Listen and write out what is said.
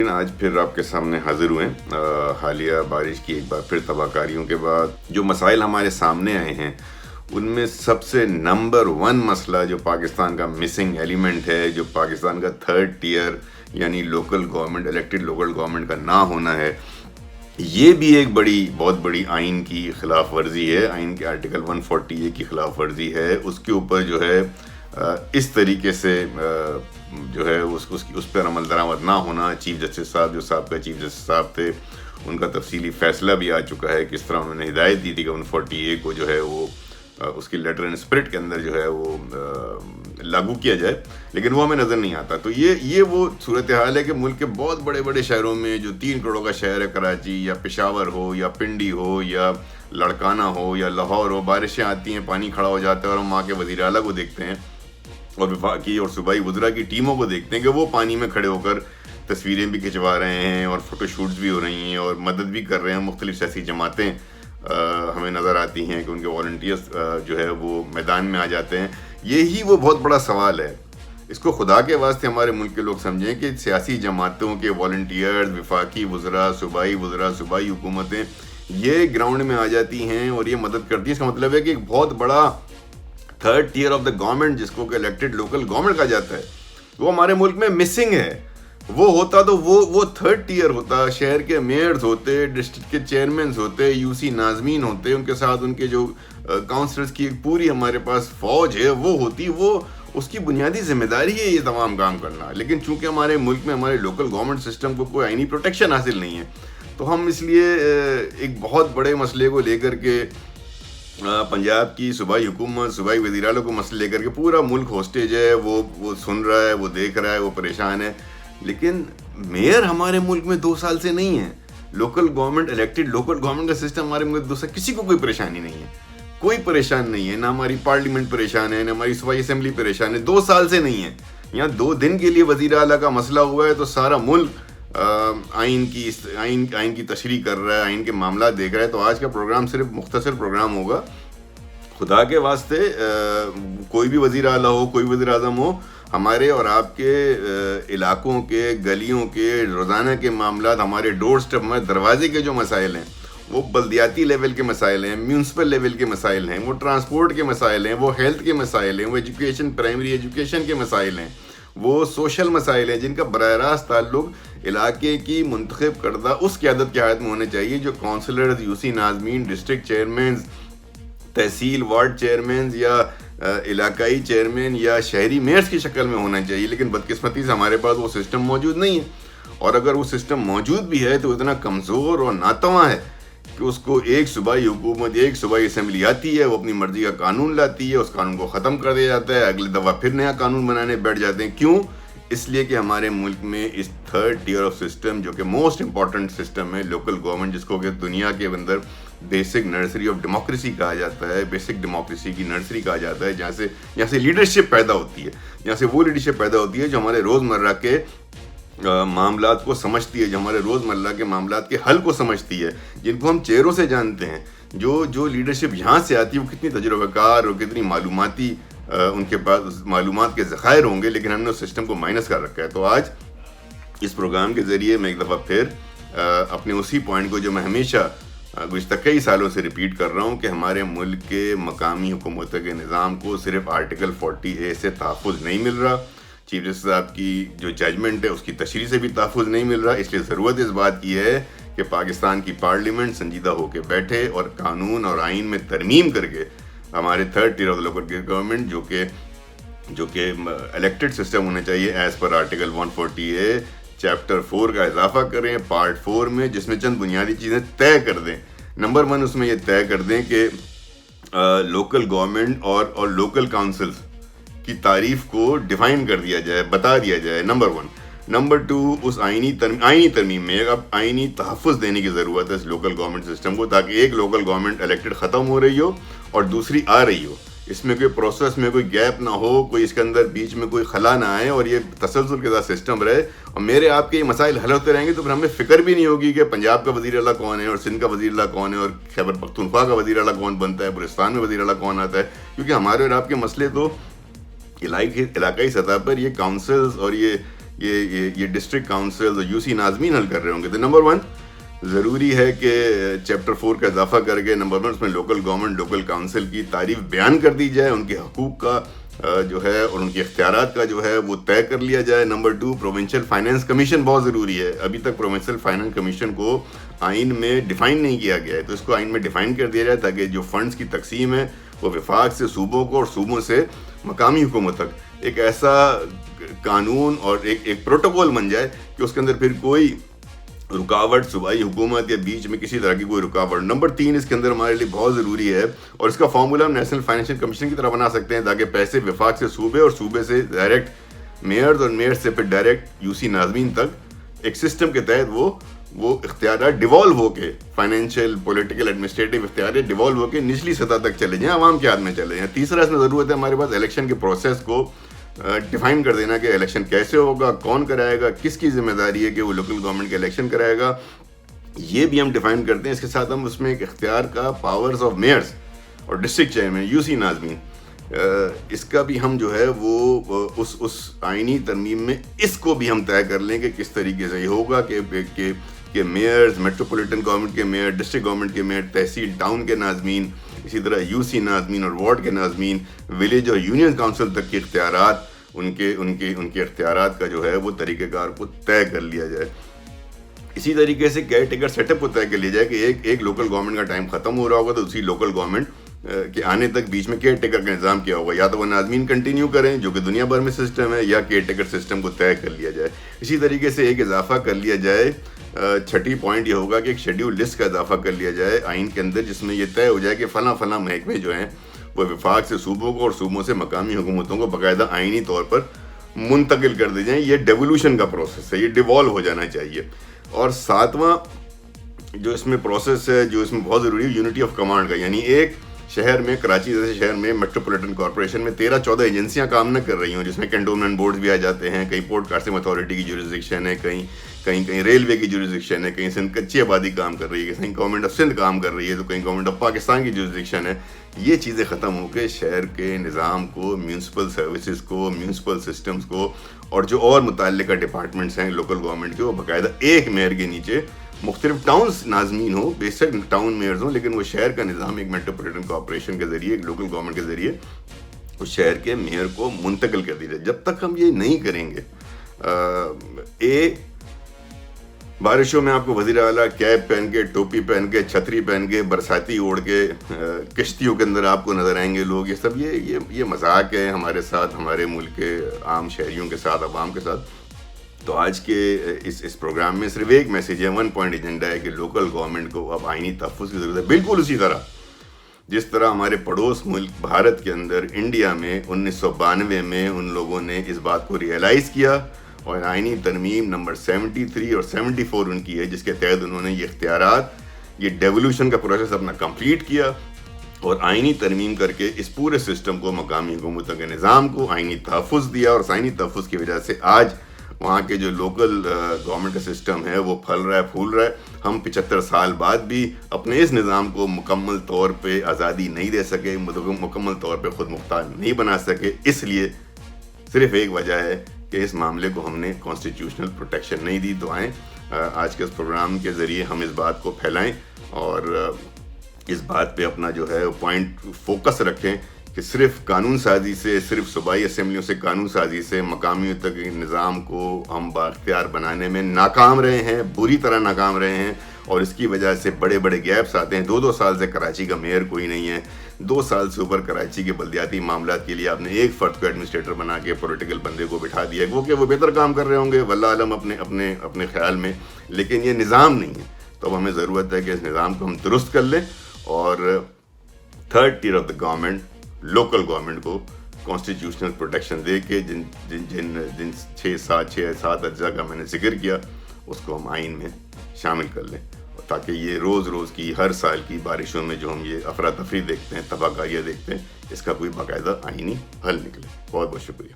ناظرین، آج پھر آپ کے سامنے حاضر ہوئے ہیں۔ حالیہ بارش کی ایک بار پھر تباہ کاریوں کے بعد جو مسائل ہمارے سامنے آئے ہیں ان میں سب سے نمبر 1 مسئلہ جو پاکستان کا مسنگ ایلیمنٹ ہے، جو پاکستان کا تھرڈ ٹیئر یعنی local government, elected local government کا نہ ہونا ہے، یہ بھی ایک بہت بڑی آئین کی خلاف ورزی ہے۔ آئین کے آرٹیکل 140A کی خلاف ورزی ہے۔ اس کے اوپر جو ہے اس طریقے سے جو ہے اس پر عمل درآمد نہ ہونا، چیف جسٹس صاحب جو سابقہ چیف جسٹس صاحب تھے ان کا تفصیلی فیصلہ بھی آ چکا ہے، کس طرح انہوں نے ہدایت دی تھی کہ 140A کو جو ہے وہ اس کی لیٹر اینڈ اسپرٹ کے اندر جو ہے وہ لاگو کیا جائے، لیکن وہ ہمیں نظر نہیں آتا۔ تو یہ وہ صورتحال ہے کہ ملک کے بہت بڑے بڑے شہروں میں جو 3 کروڑ کا شہر ہے، کراچی یا پشاور ہو یا پنڈی ہو یا لڑکانہ ہو یا لاہور ہو، بارشیں آتی ہیں، پانی کھڑا ہو جاتا ہے اور ہم وہاں کے وزیر اعلیٰ کو دیکھتے ہیں اور وفاقی اور صوبائی وزراء کی ٹیموں کو دیکھتے ہیں کہ وہ پانی میں کھڑے ہو کر تصویریں بھی کھنچوا رہے ہیں اور فوٹو شوٹس بھی ہو رہی ہیں اور مدد بھی کر رہے ہیں۔ مختلف سیاسی جماعتیں ہمیں نظر آتی ہیں کہ ان کے والنٹیئرز جو ہے وہ میدان میں آ جاتے ہیں۔ یہی وہ بہت بڑا سوال ہے۔ اس کو خدا کے واسطے ہمارے ملک کے لوگ سمجھیں کہ سیاسی جماعتوں کے والنٹیئرز، وفاقی وزراء، صوبائی حکومتیں یہ گراؤنڈ میں آ جاتی ہیں اور یہ مدد کرتی ہیں۔ اس کا مطلب ہے کہ ایک بہت بڑا third tier of the government, جس کو کہ الیکٹڈ لوکل گورنمنٹ کہا جاتا ہے، وہ ہمارے ملک میں مسنگ ہے۔ وہ ہوتا تو وہ تھرڈ ٹیئر ہوتا، شہر کے میئرز ہوتے، ڈسٹرکٹ کے چیئرمینز ہوتے، UC ناظمین ہوتے، ان کے ساتھ ان کے جو کاؤنسلرز کی ایک پوری ہمارے پاس فوج ہے وہ ہوتی، وہ اس کی بنیادی ذمہ داری ہے یہ تمام کام کرنا۔ لیکن چونکہ ہمارے ملک میں ہمارے لوکل گورنمنٹ سسٹم کو کوئی آئینی پروٹیکشن حاصل نہیں ہے، تو ہم اس لیے ایک بہت بڑے مسئلے کو لے کر کے پنجاب کی صوبائی حکومت، صوبائی وزیر اعلیٰ کو مسئلے لے کر کے پورا ملک ہوسٹیج ہے، وہ سن رہا ہے، وہ دیکھ رہا ہے، وہ پریشان ہے۔ لیکن میئر ہمارے ملک میں 2 سال سے نہیں ہے، local government, elected local government کا سسٹم ہمارے ملک میں 2 سال، کسی کو کوئی پریشانی نہیں ہے، کوئی پریشان نہیں ہے، نہ ہماری پارلیمنٹ پریشان ہے، نہ ہماری صوبائی اسمبلی پریشان ہے، 2 سال سے نہیں ہے۔ یہاں 2 دن کے لیے وزیر اعلیٰ کا مسئلہ ہوا ہے تو سارا ملک آئین کی تشریح کر رہا ہے، آئین کے معاملات دیکھ رہا ہے۔ تو آج کا پروگرام صرف مختصر پروگرام ہوگا۔ خدا کے واسطے کوئی بھی وزیر اعلیٰ ہو، کوئی وزیر اعظم ہو، ہمارے اور آپ کے علاقوں کے، گلیوں کے روزانہ کے معاملات، ہمارے ڈور سٹیپ، ہمارے دروازے کے جو مسائل ہیں، وہ بلدیاتی لیول کے مسائل ہیں، میونسپل لیول کے مسائل ہیں، وہ ٹرانسپورٹ کے مسائل ہیں، وہ ہیلتھ کے مسائل ہیں، وہ ایجوکیشن، پرائمری ایجوکیشن کے مسائل ہیں، وہ سوشل مسائل ہیں جن کا براہ راست تعلق علاقے کی منتخب کردہ اس قیادت کے ہاتھ میں ہونا چاہیے جو کونسلرز، UC ناظمین، ڈسٹرکٹ چیئرمینز، تحصیل وارڈ چیئرمینز یا علاقائی چیئرمین یا شہری میئرز کی شکل میں ہونا چاہیے۔ لیکن بدقسمتی سے ہمارے پاس وہ سسٹم موجود نہیں ہے، اور اگر وہ سسٹم موجود بھی ہے تو اتنا کمزور اور ناتواں ہے کہ اس کو ایک صوبائی حکومت، ایک صوبائی اسمبلی آتی ہے، وہ اپنی مرضی کا قانون لاتی ہے، اس قانون کو ختم کر دیا جاتا ہے، اگلی دفعہ پھر نیا قانون بنانے بیٹھ جاتے ہیں۔ کیوں؟ اس لیے کہ ہمارے ملک میں اس تھرڈ ٹیئر آف سسٹم، جو کہ موسٹ امپورٹنٹ سسٹم ہے لوکل گورنمنٹ، جس کو کہ دنیا کے اندر بیسک نرسری آف ڈیموکریسی کہا جاتا ہے، بیسک ڈیموکریسی کی نرسری کہا جاتا ہے، جہاں سے لیڈرشپ پیدا ہوتی ہے، جہاں سے وہ لیڈرشپ پیدا ہوتی ہے جو ہمارے روزمرہ کے معاملات کو سمجھتی ہے، جو ہمارے روزمرہ کے معاملات کے حل کو سمجھتی ہے، جن کو ہم چہروں سے جانتے ہیں۔ جو لیڈرشپ یہاں سے آتی ہے وہ کتنی تجربہ کار اور کتنی معلوماتی ان کے پاس معلومات کے ذخائر ہوں گے، لیکن ہم نے اس سسٹم کو مائنس کر رکھا ہے۔ تو آج اس پروگرام کے ذریعے میں ایک دفعہ پھر اپنے اسی پوائنٹ کو جو میں ہمیشہ گزشتہ کئی سالوں سے ریپیٹ کر رہا ہوں کہ ہمارے ملک کے مقامی حکومتوں کے نظام کو صرف آرٹیکل 40A سے تحفظ نہیں مل رہا، چیف جسٹس صاحب کی جو ججمنٹ ہے اس کی تشریح سے بھی تحفظ نہیں مل رہا۔ اس لیے ضرورت اس بات کی ہے کہ پاکستان کی پارلیمنٹ سنجیدہ ہو کے بیٹھے اور قانون اور آئین میں ترمیم کر کے ہمارے third tier of local government جو کہ الیکٹڈ سسٹم ہونا چاہیے as per article 140A chapter 4 کا اضافہ کریں پارٹ 4 میں، جس میں چند بنیادی چیزیں طے کر دیں۔ نمبر 1 اس میں یہ طے کر دیں کہ لوکل گورنمنٹ اور لوکل کاؤنسلز کی تعریف کو ڈیفائن کر دیا جائے، بتا دیا جائے، نمبر 1۔ نمبر 2 اس آئینی ترمیم میں اب آئینی تحفظ دینے کی ضرورت ہے اس لوکل گورنمنٹ سسٹم کو، تاکہ ایک لوکل گورنمنٹ الیکٹڈ ختم ہو رہی ہو اور دوسری آ رہی ہو، اس میں کوئی پروسیس میں کوئی گیپ نہ ہو، کوئی اس کے اندر بیچ میں کوئی خلا نہ آئے اور یہ تسلسل کے ساتھ سسٹم رہے، اور میرے آپ کے یہ مسائل حل ہوتے رہیں گے تو پھر ہمیں فکر بھی نہیں ہوگی کہ پنجاب کا وزیر اعلیٰ کون ہے اور سندھ کا وزیر اعلیٰ کون ہے اور خیبر پختونخوا کا وزیر اعلیٰ کون بنتا ہے، بلوچستان میں وزیر اعلیٰ کون آتا ہے، کیونکہ ہمارے اور آپ کے مسئلے تو علاقائی سطح پر یہ کاؤنسلز اور یہ ڈسٹرکٹ کاؤنسل اور یو سی ناظمین حل کر رہے ہوں گے. تو نمبر 1 ضروری ہے کہ چیپٹر 4 کا اضافہ کر کے نمبر 1 اس میں لوکل گورنمنٹ لوکل کاؤنسل کی تعریف بیان کر دی جائے, ان کے حقوق کا جو ہے اور ان کے اختیارات کا جو ہے وہ طے کر لیا جائے. نمبر 2 پروونشل فائنانس کمیشن بہت ضروری ہے. ابھی تک پروونشل فائنانس کمیشن کو آئین میں ڈیفائن نہیں کیا گیا ہے, تو اس کو آئین میں ڈیفائن کر دیا جائے تاکہ جو فنڈز کی تقسیم ہے وہ وفاق سے صوبوں کو اور صوبوں سے مقامی حکومت تک ایک ایسا قانون اور ایک پروٹوکول بن جائے کہ اس کے اندر پھر کوئی رکاوٹ صوبائی حکومت یا بیچ میں کسی طرح کی کوئی رکاوٹ. نمبر 3 اس کے اندر ہمارے لیے بہت ضروری ہے, اور اس کا فارمولا ہم نیشنل فائنینشیل کمیشن کی طرح بنا سکتے ہیں تاکہ پیسے وفاق سے صوبے اور صوبے سے ڈائریکٹ میئرز اور میئر سے پھر ڈائریکٹ یو سی ناظمین تک ایک سسٹم کے تحت وہ اختیارات ڈیوالو ہو کے فائنینشیل پولیٹیکل ایڈمنسٹریٹو اختیارات ڈیوالو ہو کے نچلی سطح تک چلے جائیں, عوام کے ہاتھ میں چلے جائیں. تیسرا اس میں ضرورت ہے ہمارے پاس الیکشن کے پروسیس کو ڈیفائن کر دینا کہ الیکشن کیسے ہوگا, کون کرائے گا, کس کی ذمہ داری ہے کہ وہ لوکل گورنمنٹ کے الیکشن کرائے گا, یہ بھی ہم ڈیفائن کرتے ہیں. اس کے ساتھ ہم اس میں ایک اختیار کا پاورز آف میئرز اور ڈسٹرکٹ چیئرمین یو سی ناظمین, اس کا بھی ہم جو ہے وہ اس آئینی ترمیم میں اس کو بھی ہم طے کر لیں کہ کس طریقے سے یہ ہوگا کہ میئرز, میٹروپولیٹن گورنمنٹ کے میئر, ڈسٹرکٹ گورنمنٹ کے میئر, تحصیل ٹاؤن کے ناظمین, اسی طرح یو سی ناظمین اور وارڈ کے ناظمین, ولیج اور یونین کاؤنسل تک کے اختیارات, ان کے اختیارات کا جو ہے وہ طریقہ کار کو طے کر لیا جائے. اسی طریقے سے کیئر ٹیکر سیٹ اپ کو طے کر لیا جائے کہ ایک لوکل گورنمنٹ کا ٹائم ختم ہو رہا ہوگا تو اسی لوکل گورنمنٹ کے آنے تک بیچ میں کیئر ٹیکر کا نظام کیا ہوگا, یا تو وہ ناظمین کنٹینیو کریں جو کہ دنیا بھر میں سسٹم ہے, یا کیئر ٹیکر سسٹم کو طے کر لیا جائے. اسی طریقے سے ایک اضافہ کر لیا جائے, 6 پوائنٹ یہ ہوگا کہ ایک شیڈیول لسٹ کا اضافہ کر لیا جائے آئین کے اندر, جس میں یہ طے ہو جائے کہ فلاں محکمے جو ہیں وہ وفاق سے صوبوں کو اور صوبوں سے مقامی حکومتوں کو باقاعدہ آئینی طور پر منتقل کر دی جائیں. یہ ڈیولوشن کا پروسیس ہے, یہ ڈیوالو ہو جانا چاہیے. اور 7واں جو اس میں پروسیس ہے جو اس میں بہت ضروری ہے, یونٹی آف کمانڈ کا, یعنی ایک شہر میں, کراچی جیسے شہر میں میٹروپولیٹن کارپوریشن میں 13-14 ایجنسیاں کام نہ کر رہی ہوں, جس میں کنٹونمنٹ بورڈز بھی آ جاتے ہیں, کہیں پورٹ قاسم اتھارٹی کی جورسڈکشن ہے, کہیں ریلوے کی جورسڈکشن ہے, کہیں سندھ کچی آبادی کام کر رہی ہے, کہیں گورنمنٹ آف سندھ کام کر رہی ہے, تو کہیں گورنمنٹ آف پاکستان کی جورسڈکشن ہے. یہ چیزیں ختم ہو کے شہر کے نظام کو, میونسپل سروسز کو, میونسپل سسٹمز کو, اور جو اور متعلقہ ڈپارٹمنٹس ہیں لوکل گورنمنٹ کے, وہ باقاعدہ ایک میئر کے نیچے مختلف ٹاؤنز ناظمین ہوں, بیسک ٹاؤن میئرز ہوں, لیکن وہ شہر کا نظام ایک میٹروپولیٹن کارپوریشن کے ذریعے, ایک لوکل گورنمنٹ کے ذریعے اس شہر کے میئر کو منتقل کر دی جائے. جب تک ہم یہ نہیں کریں گے, بارشوں میں آپ کو وزیر اعلیٰ کیپ پہن کے, ٹوپی پہن کے, چھتری پہن کے, برساتی اوڑھ کے کشتیوں کے اندر آپ کو نظر آئیں گے لوگ. یہ سب یہ مذاق ہے ہمارے ساتھ, ہمارے ملک کے عام شہریوں کے ساتھ, عوام کے ساتھ. تو آج کے اس پروگرام میں صرف ایک میسیج ہے, 1 پوائنٹ ایجنڈا ہے کہ لوکل گورنمنٹ کو اب آئینی تحفظ کی ضرورت ہے. بالکل اسی طرح جس طرح ہمارے پڑوس ملک بھارت کے اندر, انڈیا میں 1992 میں ان لوگوں نے اس بات کو ریئلائز کیا اور آئینی ترمیم نمبر 73 اور 74 ان کی ہے, جس کے تحت انہوں نے یہ اختیارات, یہ ڈیولوشن کا پروسیس اپنا کمپلیٹ کیا اور آئینی ترمیم کر کے اس پورے سسٹم کو, مقامی حکومتوں کے نظام کو آئینی تحفظ دیا. اور اس آئینی تحفظ کی وجہ سے آج وہاں کے جو لوکل گورنمنٹ کا سسٹم ہے وہ پھل رہا ہے, پھول رہا ہے. ہم 75 سال بعد بھی اپنے اس نظام کو مکمل طور پہ آزادی نہیں دے سکے, مکمل طور پہ خود مختار نہیں بنا سکے. اس لیے صرف ایک وجہ ہے کہ اس معاملے کو ہم نے کانسٹیٹیوشنل پروٹیکشن نہیں دی. تو آئیں آج کے اس پروگرام کے ذریعے ہم اس بات کو پھیلائیں اور اس بات پہ اپنا جو ہے پوائنٹ فوکس رکھیں کہ صرف قانون سازی سے, صرف صوبائی اسمبلیوں سے قانون سازی سے مقامی تک نظام کو ہم بااختیار بنانے میں ناکام رہے ہیں, بری طرح ناکام رہے ہیں. اور اس کی وجہ سے بڑے بڑے گیپس آتے ہیں. 2 سال سے کراچی کا میئر کوئی نہیں ہے, 2 سال سے اوپر کراچی کے بلدیاتی معاملات کے لیے آپ نے ایک فرد کو ایڈمنسٹریٹر بنا کے پولیٹیکل بندے کو بٹھا دیا. وہ بہتر کام کر رہے ہوں گے واللہ عالم اپنے خیال میں, لیکن یہ نظام نہیں ہے. تو اب ہمیں ضرورت ہے کہ اس نظام کو ہم درست کر لیں اور 3rd tier of the government, local government کو کانسٹیٹیوشنل پروٹیکشن دے کے جن 6-7 اجزاء کا میں نے ذکر کیا اس کو ہم آئین میں شامل کر لیں, تاکہ یہ روز کی ہر سال کی بارشوں میں جو ہم یہ افراتفری دیکھتے ہیں, تباہ کاریاں دیکھتے ہیں, اس کا کوئی باقاعدہ آئینی حل نکلے. بہت بہت شکریہ.